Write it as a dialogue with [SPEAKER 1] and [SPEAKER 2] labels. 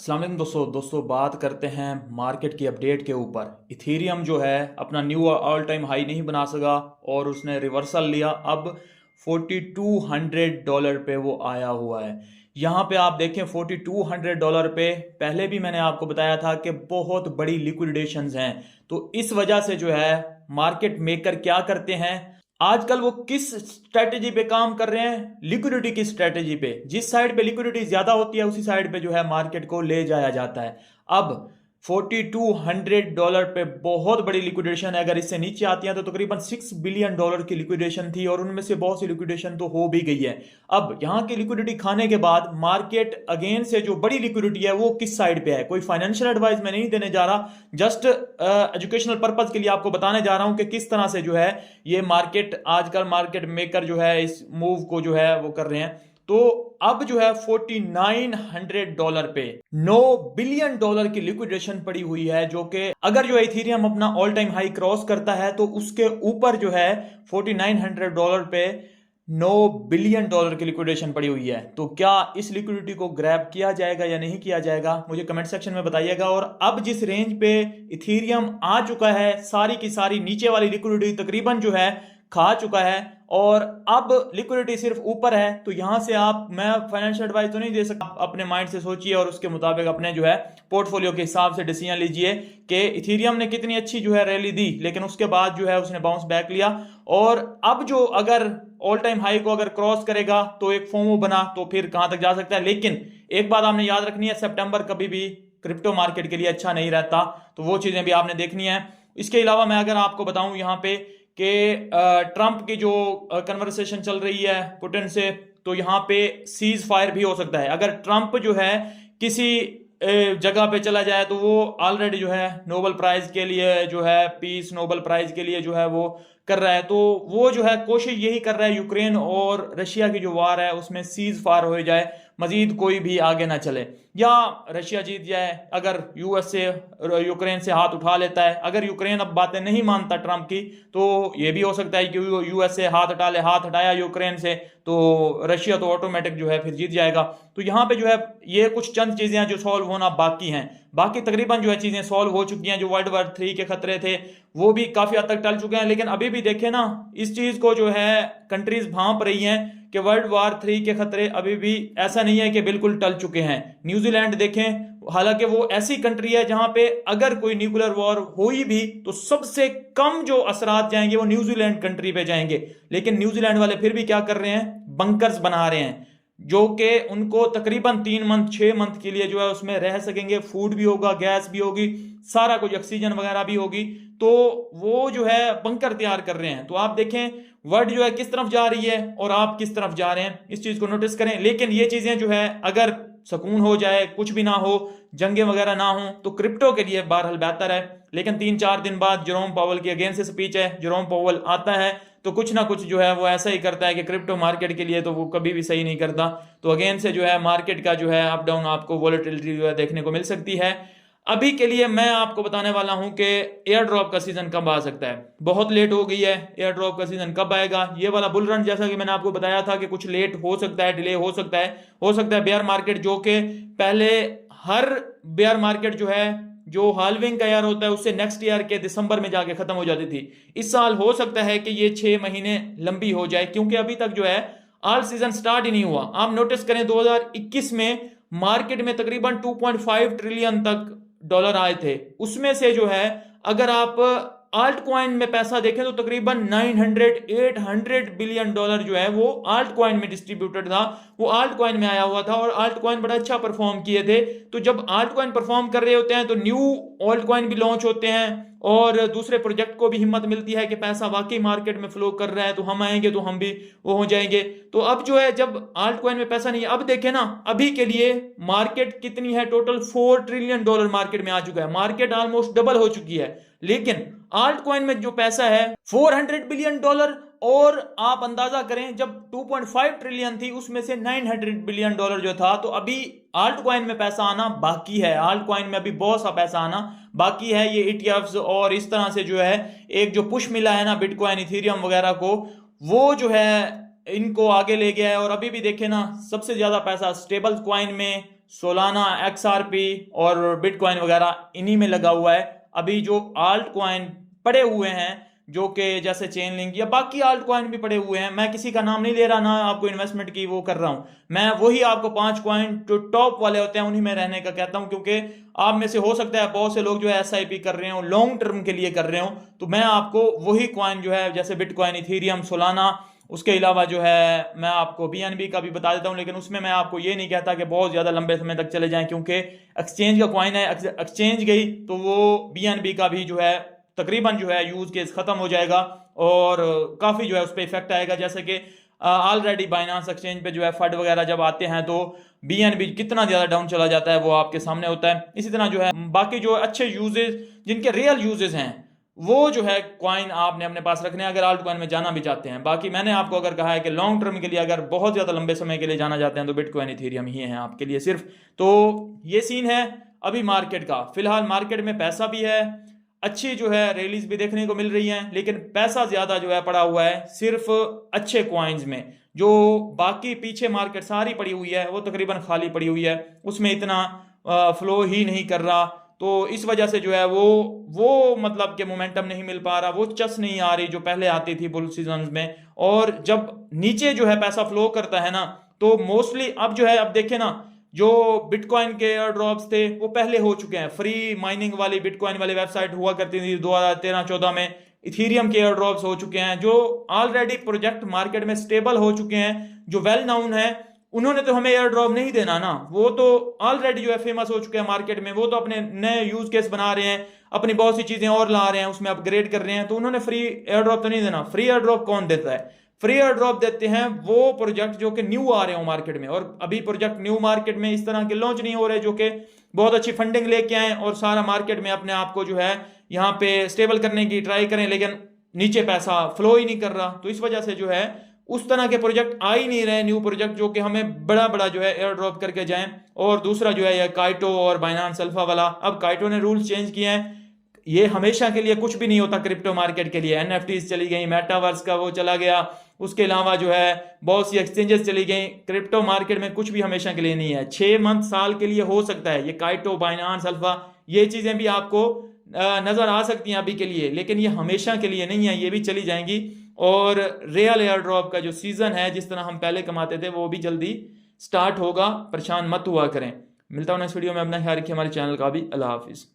[SPEAKER 1] अस्सलाम वालेकुम दोस्तों बात करते हैं मार्केट की अपडेट के ऊपर। इथेरियम जो है अपना न्यू ऑल टाइम हाई नहीं बना सका और उसने रिवर्सल लिया। अब $4200 पे वो आया हुआ है। यहाँ पे आप देखें $4200 पे पहले भी मैंने आपको बताया था कि बहुत बड़ी लिक्विडेशंस हैं। तो इस वजह से जो है मार्केट मेकर क्या करते हैं आजकल, वो किस स्ट्रेटेजी पे काम कर रहे हैं? लिक्विडिटी की स्ट्रेटेजी पे। जिस साइड पे लिक्विडिटी ज्यादा होती है उसी साइड पे जो है मार्केट को ले जाया जाता है। अब $4200 पे बहुत बड़ी लिक्विडेशन है। अगर इससे नीचे आती है तो तकरीबन $6 बिलियन की लिक्विडेशन थी और उनमें से बहुत सी लिक्विडेशन तो हो भी गई है। अब यहाँ की लिक्विडिटी खाने के बाद मार्केट अगेन से जो बड़ी लिक्विडिटी है वो किस साइड पे है? कोई फाइनेंशियल एडवाइस मैं नहीं देने जा रहा, जस्ट एजुकेशनल पर्पज के लिए आपको बताने जा रहा हूं कि किस तरह से जो है ये मार्केट आजकल मार्केट मेकर जो है इस मूव को जो है वो कर रहे हैं। तो अब जो है $4900 पे $9 बिलियन की लिक्विडेशन पड़ी हुई है, जो कि अगर जो इथेरियम अपना ऑल टाइम हाई क्रॉस करता है तो उसके ऊपर जो है $4900 पे $9 बिलियन की लिक्विडेशन पड़ी हुई है। तो क्या इस लिक्विडिटी को ग्रैब किया जाएगा या नहीं किया जाएगा, मुझे कमेंट सेक्शन में बताइएगा। और अब जिस रेंज पे इथेरियम आ चुका है, सारी की सारी नीचे वाली लिक्विडिटी तकरीबन जो है खा चुका है और अब लिक्विडिटी सिर्फ ऊपर है। तो यहां से मैं फाइनेंशियल एडवाइस तो नहीं दे सकता, अपने माइंड से सोचिए और उसके मुताबिक अपने जो है पोर्टफोलियो के हिसाब से डिसीजन लीजिए कि इथेरियम ने कितनी अच्छी जो है रैली दी, लेकिन उसके बाद जो है उसने बाउंस बैक लिया। और अब जो अगर ऑल टाइम हाई को अगर क्रॉस करेगा तो एक फोमो बना तो फिर कहां तक जा सकता है। लेकिन एक बात आपने याद रखनी है, सितंबर कभी भी क्रिप्टो मार्केट के लिए अच्छा नहीं रहता, तो वो चीजें भी आपने देखनी है। इसके अलावा मैं अगर आपको बताऊं यहाँ पे कि ट्रंप की जो कन्वर्सेशन चल रही है पुतिन से, तो यहाँ पे सीज फायर भी हो सकता है। अगर ट्रंप जो है किसी जगह पे चला जाए तो वो ऑलरेडी जो है नोबेल प्राइज के लिए जो है पीस नोबेल प्राइज के लिए जो है वो कर रहा है। तो वो जो है कोशिश यही कर रहा है यूक्रेन और रशिया की जो वार है उसमें सीज फायर हो जाए, मजीद कोई भी आगे ना चले, या रशिया जीत जाए। अगर यूएस से यूक्रेन से हाथ उठा लेता है, अगर यूक्रेन अब बातें नहीं मानता ट्रंप की, तो ये भी हो सकता है कि यूएस से हाथ हटा ले। हाथ हटाया यूक्रेन से तो रशिया तो ऑटोमेटिक जो है फिर जीत जाएगा। तो यहाँ पे जो है ये कुछ चंद चीजें हैं जो सॉल्व होना बाकी हैं। बाकी तकरीबन जो है चीजें सॉल्व हो चुकी हैं। जो वर्ल्ड वॉर 3 के खतरे थे वो भी काफी हद तक टल चुके हैं। लेकिन अभी भी देखे ना, इस चीज को जो है कंट्रीज भांप रही हैं कि वर्ल्ड वॉर 3 के खतरे अभी भी ऐसा नहीं है कि बिल्कुल टल चुके हैं। न्यूजीलैंड देखें, हालांकि वो ऐसी कंट्री है जहां पे अगर कोई न्यूक्लियर वॉर हुई भी तो सबसे कम जो असरात जाएंगे वो न्यूजीलैंड कंट्री पे जाएंगे। लेकिन न्यूजीलैंड वाले फिर भी क्या कर रहे हैं, बंकर्स बना रहे हैं जो कि उनको तकरीबन 3 मंथ 6 मंथ के लिए जो है उसमें रह सकेंगे। फूड भी होगा, गैस भी होगी, सारा कुछ ऑक्सीजन वगैरह भी होगी। तो वो जो है बंकर तैयार कर रहे हैं। तो आप देखें वर्ल्ड जो है किस तरफ जा रही है और आप किस तरफ जा रहे हैं, इस चीज को नोटिस करें। लेकिन ये चीजें जो है अगर सुकून हो जाए, कुछ भी ना हो, जंगे वगैरह ना हो, तो क्रिप्टो के लिए बहरहाल बेहतर है। लेकिन 3-4 दिन बाद जेरोम पावेल की अगेन से स्पीच है, जेरोम पावेल आता है तो कुछ ना कुछ जो है वो ऐसा ही करता है कि क्रिप्टो मार्केट के लिए तो वो कभी भी सही नहीं करता। तो अगेन से जो है मार्केट का जो है अप डाउन आपको वॉलेटिलिटी जो है देखने को मिल सकती है। अभी के लिए मैं आपको बताने वाला हूं कि एयर ड्रॉप का सीजन कब आ सकता है। बहुत लेट हो गई है, एयर ड्रॉप का सीजन कब आएगा? ये वाला बुल रन जैसा कि मैंने आपको बताया था कि कुछ लेट हो सकता है, डिले हो सकता है बेयर मार्केट, जो कि पहले हर बेयर मार्केट जो है जो हाल्विंग का ईयर होता है उससे नेक्स्ट ईयर के दिसंबर में जाके खत्म हो जाती थी। इस साल हो सकता है कि ये 6 महीने लंबी हो जाए, क्योंकि अभी तक जो है ऑल सीजन स्टार्ट ही नहीं हुआ। आप नोटिस करें 2021 में मार्केट में तकरीबन 2.5 ट्रिलियन तक डॉलर आए थे। उसमें से जो है अगर आप आल्ट कॉइन में पैसा देखें तो तकरीबन 900-800 बिलियन डॉलर जो है वो आल्ट कॉइन में डिस्ट्रीब्यूटेड था, वो आल्ट कॉइन में आया हुआ था और आल्ट कॉइन बड़ा अच्छा परफॉर्म किए थे। तो जब आल्ट कॉइन परफॉर्म कर रहे होते हैं तो न्यू ऑल्ट कॉइन भी लॉन्च होते हैं और दूसरे प्रोजेक्ट को भी हिम्मत मिलती है कि पैसा वाकई मार्केट में फ्लो कर रहा है, तो हम आएंगे तो हम भी वो हो जाएंगे। तो अब जो है जब आल्ट कॉइन में पैसा नहीं है, अब देखें ना अभी के लिए मार्केट कितनी है, टोटल $4 ट्रिलियन मार्केट में आ चुका है। मार्केट ऑलमोस्ट डबल हो चुकी है, लेकिन आल्ट कॉइन में जो पैसा है $400 बिलियन। और आप अंदाजा करें जब 2.5 ट्रिलियन थी उसमें से $900 बिलियन जो था, तो अभी आल्ट कॉइन में पैसा आना बाकी है। आल्ट कॉइन में अभी बहुत सा पैसा आना बाकी है। ये ईटीएफ्स और इस तरह से जो है एक जो पुश मिला है ना बिटकॉइन इथेरियम वगैरह को, वो जो है इनको आगे ले गया है। और अभी भी देखे ना सबसे ज्यादा पैसा स्टेबल कॉइन में, सोलाना, XRP और बिटकॉइन वगैरह इन्हीं में लगा हुआ है। अभी जो आल्ट कॉइन पड़े हुए हैं, जो कि जैसे चेन लिंक या बाकी आल्ट कॉइन भी पड़े हुए हैं, मैं किसी का नाम नहीं ले रहा, ना आपको इन्वेस्टमेंट की वो कर रहा हूं, मैं वही आपको 5 कॉइन जो टॉप वाले होते हैं उन्हीं में रहने का कहता हूं, क्योंकि आप में से हो सकता है बहुत से लोग जो है SIP कर रहे हो, लॉन्ग टर्म के लिए कर रहे हो, तो मैं आपको वही कॉइन जो है जैसे बिटकॉइन, इथेरियम, सोलाना, उसके अलावा जो है मैं आपको BNB का भी बता देता हूं, लेकिन उसमें मैं आपको ये नहीं कहता कि बहुत ज्यादा लंबे समय तक चले जाएं, क्योंकि एक्सचेंज का कॉइन है, एक्सचेंज गई तो वो BNB का भी जो है तकरीबन जो है यूज केस खत्म हो जाएगा और काफी जो है उस पर इफेक्ट आएगा। जैसे कि ऑलरेडी बाइनांस एक्सचेंज पे जो है फंड वगैरह जब आते हैं तो BNB कितना ज्यादा डाउन चला जाता है वो आपके सामने होता है। इसी तरह जो है बाकी जो अच्छे यूजेस, जिनके रियल यूजेस हैं, वो जो है कॉइन आपने अपने पास रखने अगर आल्ट कॉइन में जाना भी चाहते हैं। बाकी मैंने आपको अगर कहा है कि लॉन्ग टर्म के लिए अगर बहुत ज्यादा लंबे समय के लिए जाना चाहते हैं तो बिटकॉइन, इथेरियम ही है आपके लिए सिर्फ। तो ये सीन है अभी मार्केट का। फिलहाल मार्केट में पैसा भी है, अच्छी जो है रैलीज भी देखने को मिल रही हैं, लेकिन पैसा ज्यादा जो है पड़ा हुआ है सिर्फ अच्छे कॉइन्स में। जो बाकी पीछे मार्केट सारी पड़ी हुई है वो तकरीबन खाली पड़ी हुई है, उसमें इतना फ्लो ही नहीं कर रहा। तो इस वजह से जो है वो मतलब कि मोमेंटम नहीं मिल पा रहा, वो चस नहीं आ रही जो पहले आती थी बुल सीजन में। और जब नीचे जो है पैसा फ्लो करता है ना, तो मोस्टली अब जो है, अब देखे ना, जो बिटकॉइन के एयर ड्रॉप्स थे वो पहले हो चुके हैं। फ्री माइनिंग वाली बिटकॉइन वाली वेबसाइट हुआ करती थी 2013-14 में, इथीरियम के एयर ड्रॉप्स हो चुके हैं, जो ऑलरेडी प्रोजेक्ट मार्केट में स्टेबल हो चुके हैं, जो वेल नाउन है। उन्होंने तो हमें एयर ड्रॉप नहीं देना ना, वो तो ऑलरेडी जो है फेमस हो चुके हैं मार्केट में, वो तो अपने नए यूज केस बना रहे हैं, अपनी बहुत सी चीजें और ला रहे हैं, उसमें अपग्रेड कर रहे हैं, तो उन्होंने फ्री एयर ड्रॉप तो नहीं देना। फ्री एयर ड्रॉप कौन देता है? फ्री एयर ड्रॉप देते हैं वो प्रोजेक्ट जो कि न्यू आ रहे हो मार्केट में, और अभी प्रोजेक्ट न्यू मार्केट में इस तरह के लॉन्च नहीं हो रहे जो कि बहुत अच्छी फंडिंग लेके आए और सारा मार्केट में अपने आप को जो है यहाँ पे स्टेबल करने की ट्राई करें, लेकिन नीचे पैसा फ्लो ही नहीं कर रहा। तो इस वजह से जो है उस तरह के प्रोजेक्ट आ ही नहीं रहे, न्यू प्रोजेक्ट जो कि हमें बड़ा बड़ा जो है एयर ड्रॉप करके जाएं। और दूसरा जो है ये काइटो और बाइनांस अल्फा वाला, अब काइटो ने रूल्स चेंज किए हैं, ये हमेशा के लिए कुछ भी नहीं होता क्रिप्टो मार्केट के लिए। NFTs चली गई, मेटावर्स का वो चला गया, उसके अलावा जो है बहुत सी एक्सचेंजेस चली गई। क्रिप्टो मार्केट में कुछ भी हमेशा के लिए नहीं है, 6 मंथ साल के लिए हो सकता है। ये काइटो, बाइनांस अल्फा, ये चीजें भी आपको नजर आ सकती हैं अभी के लिए, लेकिन ये हमेशा के लिए नहीं है, ये भी चली जाएंगी। और रियल एयर ड्रॉप का जो सीजन है, जिस तरह हम पहले कमाते थे, वो भी जल्दी स्टार्ट होगा, परेशान मत हुआ करें। मिलता हूं नेक्स्ट वीडियो में, अपना ख्याल रखिए, हमारे चैनल का भी। अल्लाह हाफिज।